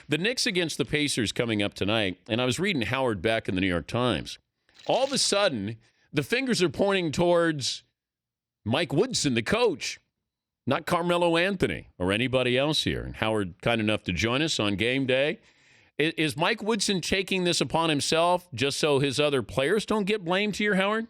The Knicks against the Pacers coming up tonight, and I was reading Howard Beck in the New York Times. All of a sudden, the fingers are pointing towards Mike Woodson, the coach, not Carmelo Anthony or anybody else here. And Howard, kind enough to join us on game day. Is Mike Woodson taking this upon himself just so his other players don't get blamed here, Howard?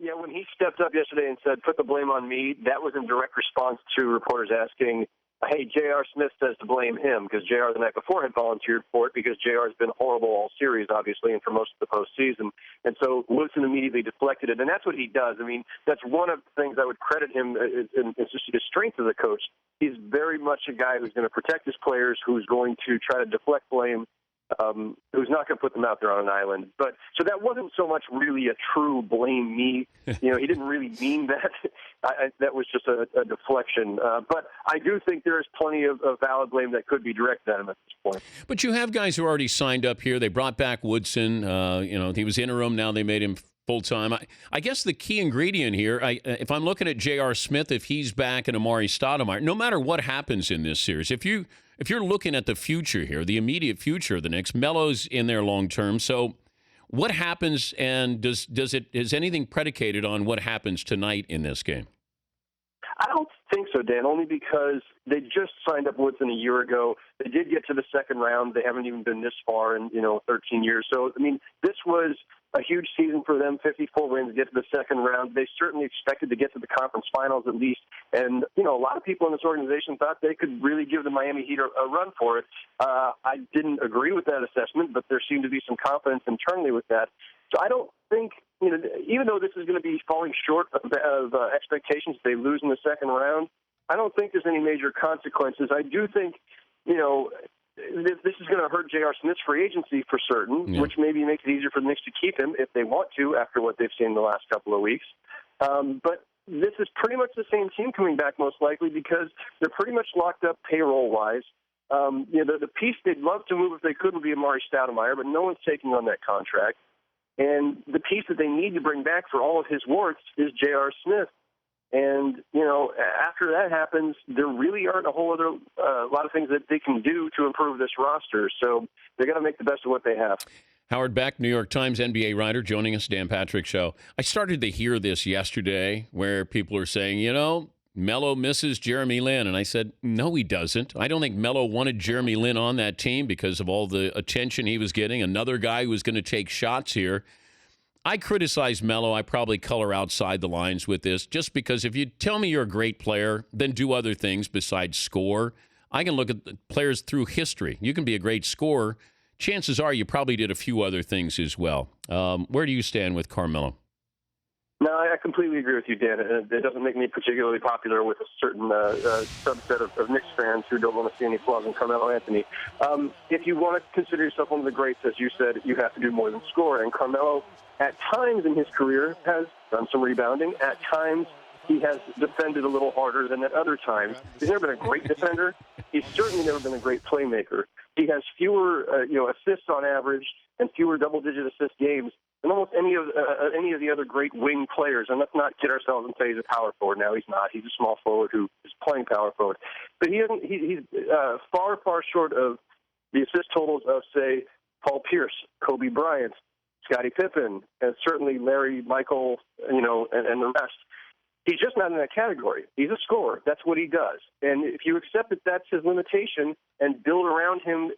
Yeah, when he stepped up yesterday and said, put the blame on me, that was in direct response to reporters asking, hey, J.R. Smith says to blame him, because J.R. the night before had volunteered for it because J.R. has been horrible all series, obviously, and for most of the postseason. And so Woodson immediately deflected it, and that's what he does. I mean, that's one of the things I would credit him. It's just his strength as a coach. He's very much a guy who's going to protect his players, who's going to try to deflect blame, who's not going to put them out there on an island. But so that wasn't so much really a true blame me. He didn't really mean that. That was just a deflection. But I do think there is plenty of valid blame that could be directed at him at this point. But you have guys who are already signed up here. They brought back Woodson. He was interim. Now they made him full-time. I guess the key ingredient here, if I'm looking at J.R. Smith, if he's back and Amari Stoudemire, no matter what happens in this series, if you're looking at the future here, the immediate future of the Knicks, Melo's in there long-term. So what happens, and is anything predicated on what happens tonight in this game? I don't think so, Dan, only because they just signed up Woodson a year ago. They did get to the second round. They haven't even been this far in, 13 years. So, I mean, this was a huge season for them, 54 wins, get to the second round. They certainly expected to get to the conference finals at least. And, a lot of people in this organization thought they could really give the Miami Heat a run for it. I didn't agree with that assessment, but there seemed to be some confidence internally with that. So I don't think, even though this is going to be falling short of expectations if they lose in the second round, I don't think there's any major consequences. I do think, this is going to hurt J.R. Smith's free agency for certain, which maybe makes it easier for the Knicks to keep him if they want to after what they've seen the last couple of weeks. But this is pretty much the same team coming back most likely because they're pretty much locked up payroll-wise. The piece they'd love to move if they could would be Amari Stoudemire, but no one's taking on that contract. And the piece that they need to bring back for all of his warts is J.R. Smith. And, after that happens, there really aren't a whole other lot of things that they can do to improve this roster. So they got to make the best of what they have. Howard Beck, New York Times NBA writer, joining us, Dan Patrick Show. I started to hear this yesterday where people are saying, Melo misses Jeremy Lin. And I said, no, he doesn't. I don't think Melo wanted Jeremy Lin on that team because of all the attention he was getting. Another guy who was going to take shots here. I criticize Melo. I probably color outside the lines with this just because if you tell me you're a great player, then do other things besides score. I can look at the players through history. You can be a great scorer. Chances are you probably did a few other things as well. Where do you stand with Carmelo? No, I completely agree with you, Dan. It doesn't make me particularly popular with a certain subset of Knicks fans who don't want to see any flaws in Carmelo Anthony. If you want to consider yourself one of the greats, as you said, you have to do more than score. And Carmelo, at times in his career, has done some rebounding. At times, he has defended a little harder than at other times. He's never been a great defender. He's certainly never been a great playmaker. He has fewer, assists on average and fewer double-digit assist games than almost any of the other great wing players. And let's not kid ourselves and say he's a power forward. Now he's not. He's a small forward who is playing power forward. But he's far, far short of the assist totals of, say, Paul Pierce, Kobe Bryant, Scottie Pippen, and certainly Larry, Michael, and the rest. He's just not in that category. He's a scorer. That's what he does. And if you accept that that's his limitation and build around him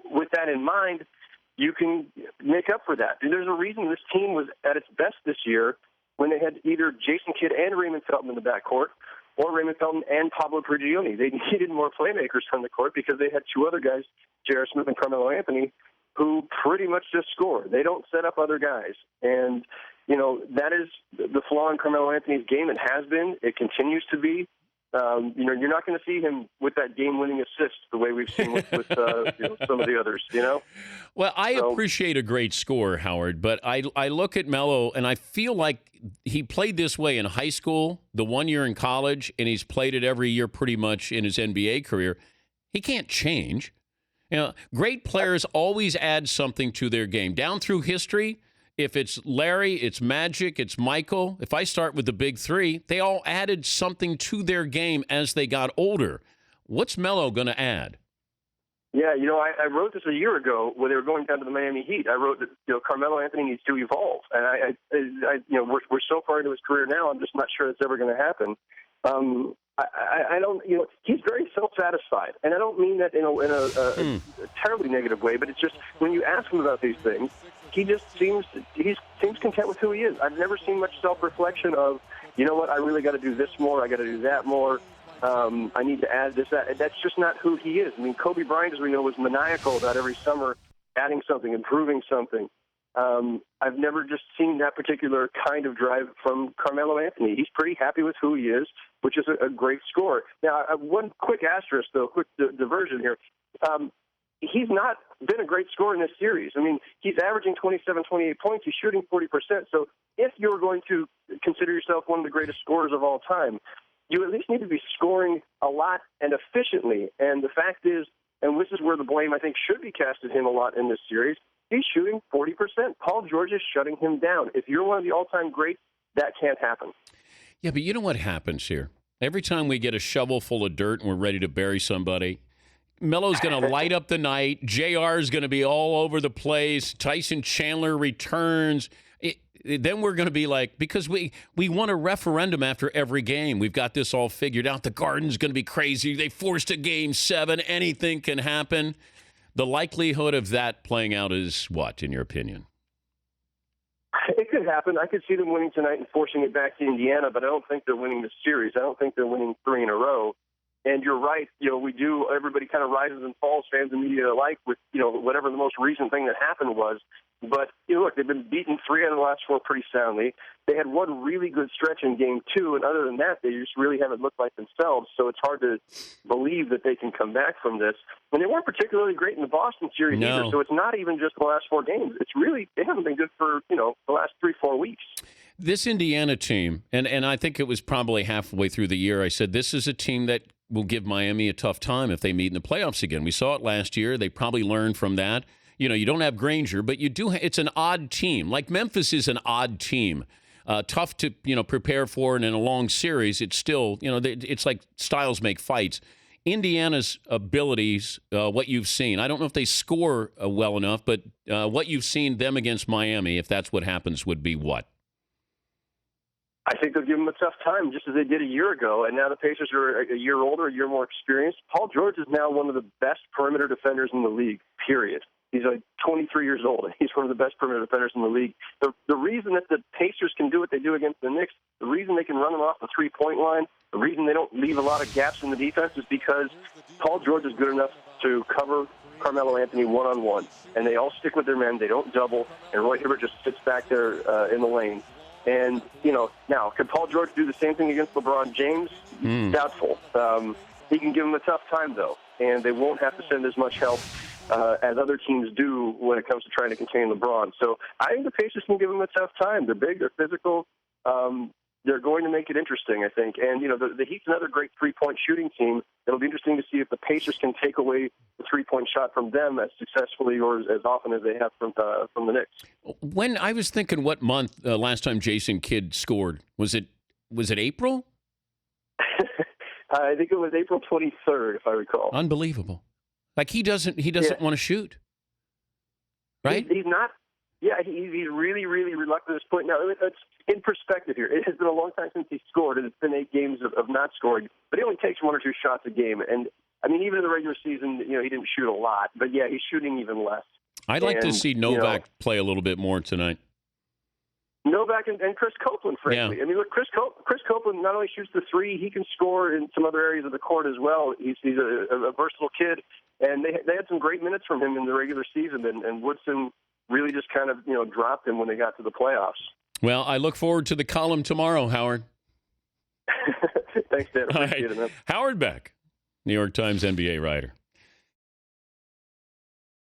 with that in mind, you can make up for that. And there's a reason this team was at its best this year when they had either Jason Kidd and Raymond Felton in the backcourt or Raymond Felton and Pablo Prigioni. They needed more playmakers on the court because they had two other guys, J.R. Smith and Carmelo Anthony, who pretty much just score. They don't set up other guys. And, that is the flaw in Carmelo Anthony's game. It has been. It continues to be. You're not going to see him with that game-winning assist the way we've seen with some of the others, Well, I appreciate a great scorer, Howard, but I look at Melo, and I feel like he played this way in high school, the 1 year in college, and he's played it every year pretty much in his NBA career. He can't change. Great players always add something to their game. Down through history, if it's Larry, it's Magic, it's Michael. If I start with the big three, they all added something to their game as they got older. What's Melo going to add? Yeah, I wrote this a year ago when they were going down to the Miami Heat. I wrote that Carmelo Anthony needs to evolve, and we're so far into his career now. I'm just not sure it's ever going to happen. I don't, he's very self-satisfied, and I don't mean that in a terribly negative way. But it's just when you ask him about these things, he seems content with who he is. I've never seen much self-reflection of, I really got to do this more. I got to do that more. I need to add this, that. That's just not who he is. I mean, Kobe Bryant, as we know, was maniacal about every summer adding something, improving something. I've never just seen that particular kind of drive from Carmelo Anthony. He's pretty happy with who he is, which is a great scorer. Now, one quick asterisk, though, quick diversion here. He's not been a great scorer in this series. I mean, he's averaging 27, 28 points. He's shooting 40%. So if you're going to consider yourself one of the greatest scorers of all time, you at least need to be scoring a lot and efficiently. And the fact is, and this is where the blame, I think, should be cast at him a lot in this series, he's shooting 40%. Paul George is shutting him down. If you're one of the all-time greats, that can't happen. Yeah, but you know what happens here? Every time we get a shovel full of dirt and we're ready to bury somebody, Melo's going to light up the night. JR is going to be all over the place. Tyson Chandler returns. Then we're going to be like, because we want a referendum after every game. We've got this all figured out. The Garden's going to be crazy. They forced a Game 7. Anything can happen. The likelihood of that playing out is what, in your opinion? It could happen. I could see them winning tonight and forcing it back to Indiana, but I don't think they're winning the series. I don't think they're winning 3 in a row. And you're right. We do. Everybody kind of rises and falls, fans and media alike, with whatever the most recent thing that happened was. But look, they've been beaten 3 out of the last 4 pretty soundly. They had one really good stretch in Game 2, and other than that, they just really haven't looked like themselves. So it's hard to believe that they can come back from this. And they weren't particularly great in the Boston series either. So it's not even just the last 4 games. It's really, they haven't been good for the last 3-4 weeks. This Indiana team, and I think it was probably halfway through the year, I said this is a team that will give Miami a tough time if they meet in the playoffs again. We saw it last year. They probably learned from that. You don't have Granger, but you do. It's an odd team. Like Memphis is an odd team. Tough to, prepare for, and in a long series, it's still, it's like styles make fights. Indiana's abilities, what you've seen, I don't know if they score well enough, but what you've seen them against Miami, if that's what happens, would be what? I think they'll give them a tough time, just as they did a year ago. And now the Pacers are a year older, a year more experienced. Paul George is now one of the best perimeter defenders in the league, period. He's 23 years old, and he's one of the best perimeter defenders in the league. The reason that the Pacers can do what they do against the Knicks, the reason they can run them off the three-point line, the reason they don't leave a lot of gaps in the defense is because Paul George is good enough to cover Carmelo Anthony one-on-one. And they all stick with their men. They don't double, and Roy Hibbert just sits back there in the lane. And, now, could Paul George do the same thing against LeBron James? Doubtful. He can give them a tough time, though, and they won't have to send as much help as other teams do when it comes to trying to contain LeBron. So I think the Pacers can give them a tough time. They're big, they're physical. They're going to make it interesting, I think. And, the Heat's another great three-point shooting team. It'll be interesting to see if the Pacers can take away the three-point shot from them as successfully or as often as they have from the Knicks. When I was thinking what month last time Jason Kidd scored, was it April? I think it was April 23rd, if I recall. Unbelievable. Like he doesn't want to shoot, right? He's not. Yeah, he's really, really reluctant at this point. Now, that's in perspective here. It has been a long time since he scored, and it's been 8 games of not scoring. But he only takes 1 or 2 shots a game. And, I mean, even in the regular season, he didn't shoot a lot. But, yeah, he's shooting even less. I'd like to see Novak play a little bit more tonight. Novak and Chris Copeland, frankly. Yeah. I mean, look, Chris Copeland not only shoots the 3, he can score in some other areas of the court as well. He's a versatile kid. And they had some great minutes from him in the regular season. And Woodson really just kind of, dropped him when they got to the playoffs. Well, I look forward to the column tomorrow, Howard. Thanks, Dan. Appreciate it, man. Howard Beck, New York Times NBA writer.